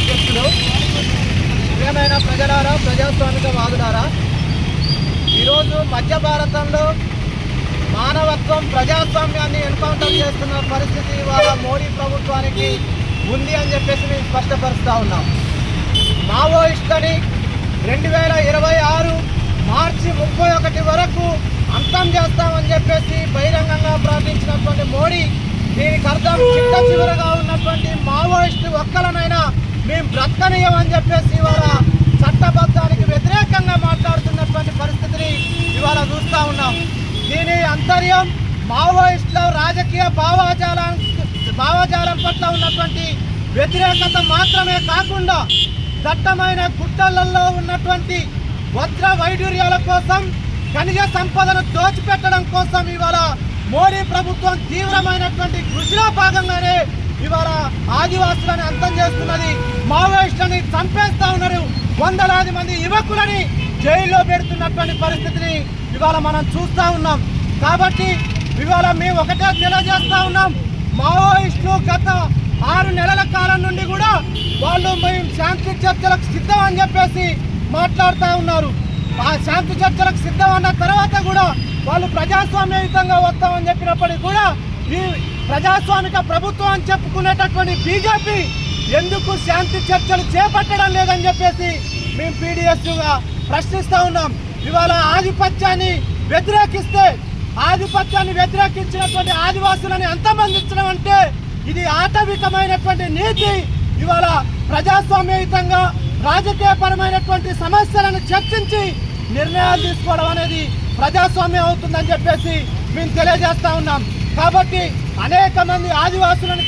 అధ్యక్షుడు, ప్రియమైన ప్రజలారా, ప్రజాస్వామిక వాదులారా, ఈరోజు మధ్య భారతంలో మానవత్వం ప్రజాస్వామ్యాన్ని ఎన్కౌంటర్ చేస్తున్న పరిస్థితి ఇవాళ మోడీ ప్రభుత్వానికి ఉంది అని చెప్పేసి మేము స్పష్టపరుస్తూ ఉన్నాం. మావోయిస్టులని 2026 మార్చి 31 వరకు అంతం చేస్తామని చెప్పేసి బహిరంగంగా ప్రకటించినటువంటి మోడీ, దీనికి అర్థం చిట్ట చివరగా ఉన్నటువంటి మావోయిస్టు ఒక్కలనైనా మేము బ్రతకనీయమని చెప్పేసి ఇవాళ చట్టబద్ధానికి వ్యతిరేకంగా మాట్లాడుతున్నటువంటి పరిస్థితిని ఇవాళ చూస్తూ ఉన్నాం. దీని అంతర్యం మావోయిస్టుల రాజకీయ భావజాలం పట్ల ఉన్నటువంటి వ్యతిరేకత మాత్రమే కాకుండా దట్టమైన గుట్టలలో ఉన్నటువంటి వజ్ర వైడూర్యాల కోసం, ఖనిజ సంపదను దోచిపెట్టడం కోసం ఇవాళ మోడీ ప్రభుత్వం తీవ్రమైనటువంటి కృషిలో భాగంగానే ఇవాళ ఆదివాసులను అంతం చేస్తున్నది. మావోయిస్టులని చంపేస్తా ఉన్నారు. వందలాది మంది యువకులని జైల్లో పెడుతున్నటువంటి పరిస్థితిని ఇవాళ మనం చూస్తూ ఉన్నాం. కాబట్టి ఇవాళ మేము ఒకటే తెలియజేస్తా ఉన్నాం, మావోయిస్టులు గత 6 నెలల కాలం నుండి కూడా వాళ్ళు మేము శాంతి చర్చలకు సిద్ధం అని చెప్పేసి మాట్లాడుతూ ఉన్నారు. ఆ శాంతి చర్చలకు సిద్ధం అన్న తర్వాత కూడా వాళ్ళు ప్రజాస్వామ్యయుతంగా వస్తామని చెప్పినప్పటికీ కూడా ఈ ప్రజాస్వామిక ప్రభుత్వం అని చెప్పుకునేటటువంటి బీజేపీ ఎందుకు శాంతి చర్చలు చేపట్టడం లేదని చెప్పేసి మేము పీడీఎస్గా ప్రశ్నిస్తూ ఉన్నాం. ఇవాళ ఆధిపత్యాన్ని వ్యతిరేకించినటువంటి ఆదివాసులని అంతమందించడం అంటే ఇది ఆటవికమైనటువంటి నీతి. ఇవాళ ప్రజాస్వామ్యయుతంగా రాజకీయపరమైనటువంటి సమస్యలను చర్చించి నిర్ణయాలు తీసుకోవడం అనేది ప్రజాస్వామ్యం అవుతుందని చెప్పేసి మేము తెలియజేస్తా ఉన్నాం. కాబట్టి అనేక మంది ఆదివాసులను